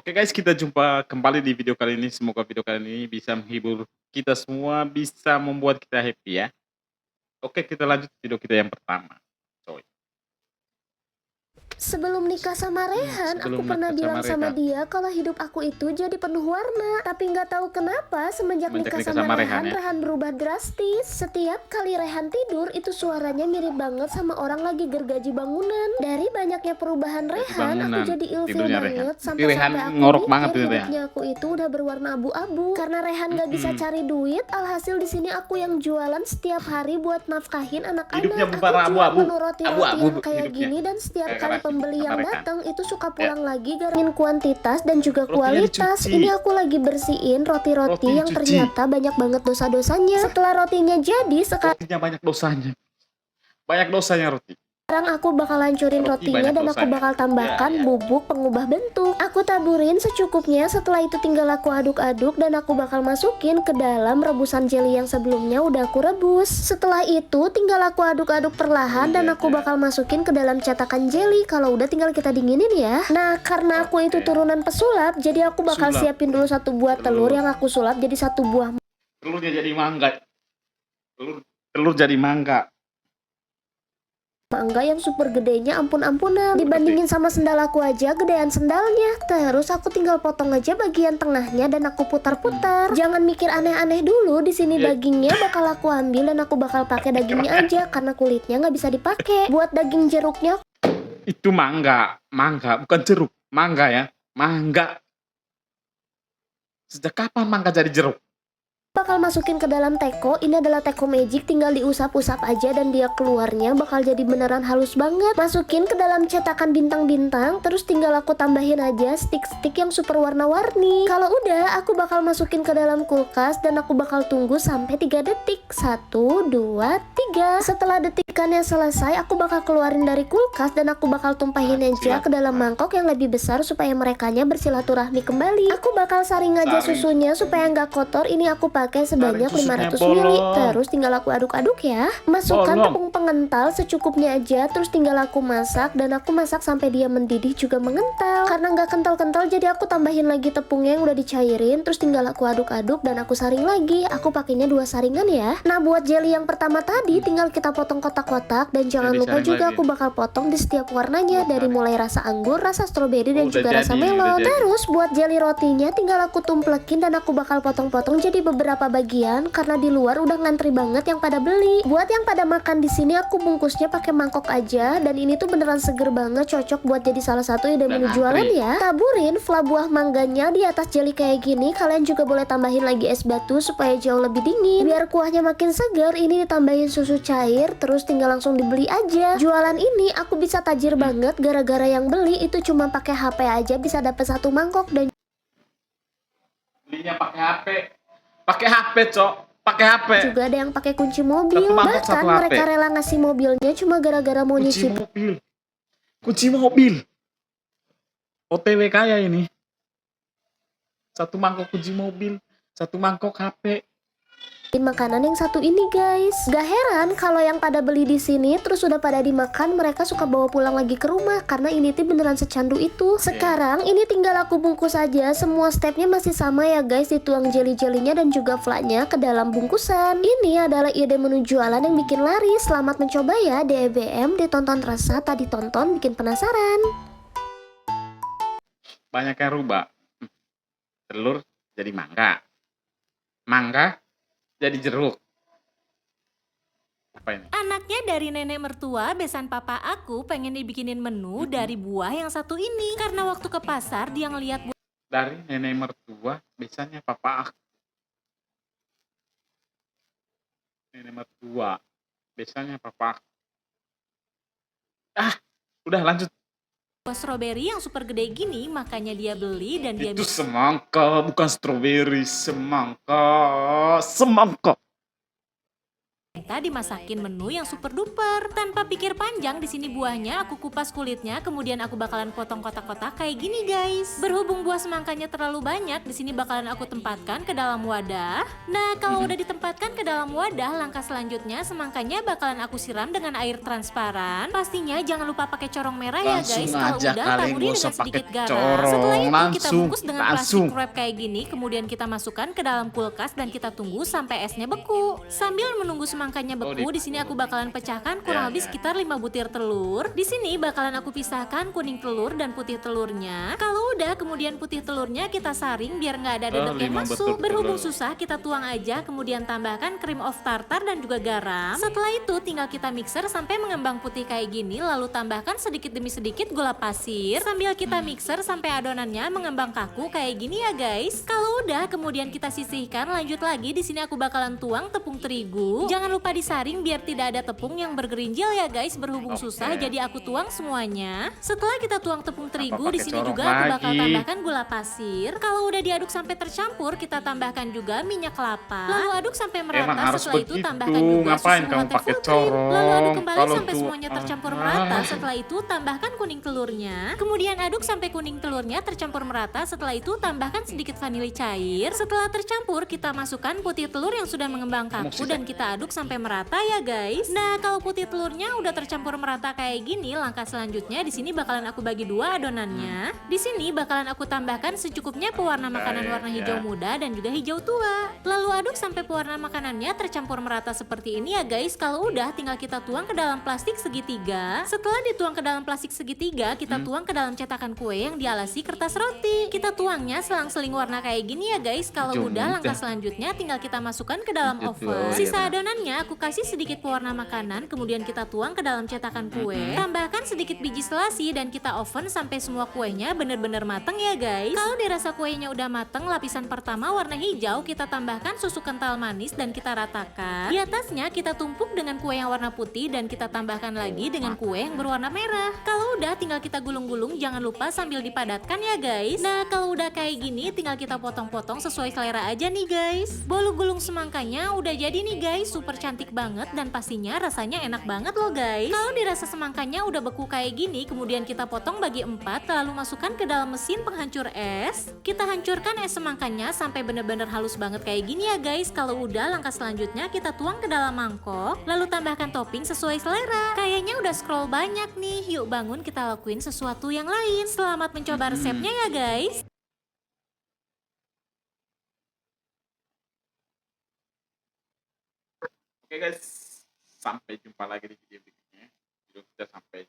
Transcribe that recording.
Oke guys, kita jumpa kembali di video kali ini. Semoga video kali ini bisa menghibur kita semua, bisa membuat kita happy ya. Oke, kita lanjut video kita yang pertama. Coy. Sebelum nikah sama Rehan, aku Sebelum pernah nikah bilang sama Rehan. dia kalau hidup aku itu jadi penuh warna. Tapi nggak tahu kenapa semenjak nikah sama Rehan ya. Rehan berubah drastis. Setiap kali Rehan tidur itu suaranya mirip banget sama orang lagi gergaji bangunan. Dari banyaknya perubahan Rehan, aku jadi ilfil banget sampai aku mikir hidupnya aku itu udah berwarna abu-abu. Karena Rehan nggak bisa cari duit, alhasil di sini aku yang jualan setiap hari buat nafkahin anak-anak. Aku jual menu roti-roti yang kayak gini dan setiap kali pembeli yang datang itu suka pulang lagi gara-gara kuantitas dan juga kualitas. Ini aku lagi bersihin roti-roti yang ternyata banyak banget dosa-dosanya. Setelah rotinya jadi, rotinya banyak dosanya. Banyak dosanya roti. Sekarang aku bakal hancurin rotinya dan aku bakal tambahkan bubuk pengubah bentuk. Aku taburin secukupnya, setelah itu tinggal aku aduk-aduk dan aku bakal masukin ke dalam rebusan jelly yang sebelumnya udah aku rebus. Setelah itu tinggal aku aduk-aduk perlahan dan aku bakal masukin ke dalam cetakan jelly. Kalau udah tinggal kita dinginin ya. Nah, karena aku itu turunan pesulap, jadi aku bakal siapin dulu satu buah telur yang aku sulap jadi satu buah. Telurnya jadi mangga. Telur jadi mangga. Mangga yang super gedenya ampun-ampunan. Dibandingin sama sendal aku aja gedean sendalnya. Terus aku tinggal potong aja bagian tengahnya dan aku putar-putar. Jangan mikir aneh-aneh dulu. Di sini dagingnya bakal aku ambil dan aku bakal pakai dagingnya aja karena kulitnya nggak bisa dipakai. Buat daging jeruknya itu mangga bukan jeruk. Mangga ya, mangga. Sejak kapan mangga jadi jeruk? Bakal masukin ke dalam teko. Ini adalah teko magic, tinggal diusap-usap aja dan dia keluarnya bakal jadi beneran halus banget. Masukin ke dalam cetakan bintang-bintang, terus tinggal aku tambahin aja stick-stick yang super warna-warni. Kalau udah, aku bakal masukin ke dalam kulkas dan aku bakal tunggu sampai 3 detik. 1, 2, 3. Setelah detikannya selesai, aku bakal keluarin dari kulkas dan aku bakal tumpahin aja ke dalam mangkok yang lebih besar supaya merekanya bersilaturahmi kembali. Aku bakal saring aja susunya supaya nggak kotor. Ini aku pakai sebanyak 500 ml. Terus tinggal aku aduk-aduk ya. Masukkan tepung pengental secukupnya aja. Terus tinggal aku masak dan aku masak sampai dia mendidih juga mengental. Karena nggak kental-kental jadi aku tambahin lagi tepungnya yang udah dicairin. Terus tinggal aku aduk-aduk dan aku saring lagi. Aku pakainya 2 saringan ya. Nah, buat jelly yang pertama tadi tinggal kita potong kotak-kotak dan jangan lupa juga aku bakal potong di setiap warnanya, dari mulai rasa anggur, rasa stroberi dan juga rasa melon. Terus buat jelly rotinya tinggal aku tumplekin dan aku bakal potong-potong jadi beberapa bagian karena di luar udah ngantri banget yang pada beli. Buat yang pada makan di sini aku bungkusnya pakai mangkok aja dan ini tuh beneran seger banget, cocok buat jadi salah satu ide menu jualan ya. Taburin fla buah mangganya di atas jelly kayak gini. Kalian juga boleh tambahin lagi es batu supaya jauh lebih dingin. Biar kuahnya makin segar, ini ditambahin susu cair, terus tinggal langsung dibeli aja. Jualan ini aku bisa tajir banget gara-gara yang beli itu cuma pakai HP aja bisa dapat 1 mangkok dan belinya pakai HP, Cok. Pakai HP. Juga ada yang pakai kunci mobil. Bahkan mereka rela ngasih mobilnya cuma gara-gara mau nyicip. Kunci mobil. OTW kaya ini. 1 mangkok kunci mobil, 1 mangkok HP. Makanan yang satu ini guys. Gak heran kalau yang pada beli di sini terus udah pada dimakan, mereka suka bawa pulang lagi ke rumah karena ini tuh beneran secandu itu. Sekarang ini tinggal aku bungkus aja. Semua stepnya masih sama ya guys, dituang jelly-jellynya dan juga flanya ke dalam bungkusan. Ini adalah ide menu jualan yang bikin laris. Selamat mencoba ya DBM, ditonton rasa, tadi tonton bikin penasaran. Banyak yang rubah. Telur jadi mangga. Mangga jadi jeruk. Apa ini? Anaknya dari nenek mertua, besan papa aku pengen dibikinin menu dari buah yang satu ini. Karena waktu ke pasar dia ngeliat buah dari nenek mertua, besannya papa aku. Nenek mertua, besannya papa aku. Udah lanjut. Stroberi yang super gede gini, makanya dia beli dan dia itu semangka, bukan stroberi, semangka. Kita dimasakin menu yang super duper. Tanpa pikir panjang, di sini buahnya aku kupas kulitnya, kemudian aku bakalan potong kotak-kotak kayak gini guys. Berhubung buah semangkanya terlalu banyak, di sini bakalan aku tempatkan ke dalam wadah. Nah, kalau udah ditempatkan ke dalam wadah, langkah selanjutnya semangkanya bakalan aku siram dengan air transparan. Pastinya jangan lupa pakai corong merah ya Langsung guys. Kalau aja udah, kali, taburi nggak usah dengan sedikit pakai garam. corong. Setelah itu kita Langsung, bungkus dengan langsung. plastik wrap kayak gini, kemudian kita masukkan ke dalam kulkas dan kita tunggu sampai esnya beku. Sambil menunggu semangkanya beku, di sini aku bakalan pecahkan kurang lebih sekitar 5 butir telur. Di sini bakalan aku pisahkan kuning telur dan putih telurnya. Kalau udah, kemudian putih telurnya kita saring biar nggak ada dedek yang 5 butir masuk. Berhubung telur. susah, kita tuang aja, kemudian tambahkan cream of tartar dan juga garam. Setelah itu tinggal kita mixer sampai mengembang putih kayak gini, lalu tambahkan sedikit demi sedikit gula pasir. Sambil kita mixer sampai adonannya mengembang kaku kayak gini ya guys. Kalau udah, kemudian kita sisihkan. Lanjut lagi, di sini aku bakalan tuang tepung terigu. Jangan lupa disaring biar tidak ada tepung yang bergerinjal ya guys. Berhubung susah, jadi aku tuang semuanya. Setelah kita tuang tepung terigu, di pakai sini corong juga aku bakal lagi? tambahkan gula pasir. Kalau udah diaduk sampai tercampur, kita tambahkan juga minyak kelapa. Lalu aduk sampai merata. Emang harus Setelah itu begitu? tambahkan juga Ngapain susu kamu latte pakai full cream. Lalu aduk corong? kembali Kalau sampai tuh, semuanya tercampur merata. Setelah itu tambahkan kuning telurnya. Kemudian aduk sampai kuning telurnya tercampur merata. Setelah itu tambahkan sedikit vanili cair. Setelah tercampur, kita masukkan putih telur yang sudah mengembang kaku dan kita aduk sampai merata ya guys. Nah, kalau putih telurnya udah tercampur merata kayak gini, langkah selanjutnya di sini bakalan aku bagi dua adonannya. Di sini bakalan aku tambahkan secukupnya pewarna makanan warna hijau muda dan juga hijau tua. Lalu aduk sampai pewarna makanannya tercampur merata seperti ini ya guys. Kalau udah, tinggal kita tuang ke dalam plastik segitiga. Setelah dituang ke dalam plastik segitiga, kita tuang ke dalam cetakan kue yang dialasi kertas roti. Kita tuangnya selang-seling warna kayak gini ya guys. Kalau udah, langkah selanjutnya tinggal kita masukkan ke dalam oven. Sisa adonannya aku kasih sedikit pewarna makanan, kemudian kita tuang ke dalam cetakan kue. Tambahkan sedikit biji selasi dan kita oven sampai semua kuenya bener-bener mateng ya guys. Kalau dirasa kuenya udah mateng, lapisan pertama warna hijau kita tambahkan susu kental manis dan kita ratakan. Di atasnya kita tumpuk dengan kue yang warna putih dan kita tambahkan lagi dengan kue yang berwarna merah. Kalau udah, tinggal kita gulung-gulung, jangan lupa sambil dipadatkan ya guys. Nah, kalau udah kayak gini, tinggal kita potong-potong sesuai selera aja nih guys. Bolu gulung semangkanya udah jadi nih guys, super cantik banget dan pastinya rasanya enak banget loh guys. Kalau dirasa semangkanya udah beku kayak gini, kemudian kita potong bagi 4, lalu masukkan ke dalam mesin penghancur es. Kita hancurkan es semangkanya sampai bener-bener halus banget kayak gini ya guys. Kalau udah, langkah selanjutnya kita tuang ke dalam mangkok, lalu tambahkan topping sesuai selera. Kayaknya udah scroll banyak nih, yuk bangun kita lakuin sesuatu yang lain. Selamat mencoba resepnya ya guys. Oke guys, sampai jumpa lagi di video berikutnya. Video kita sampai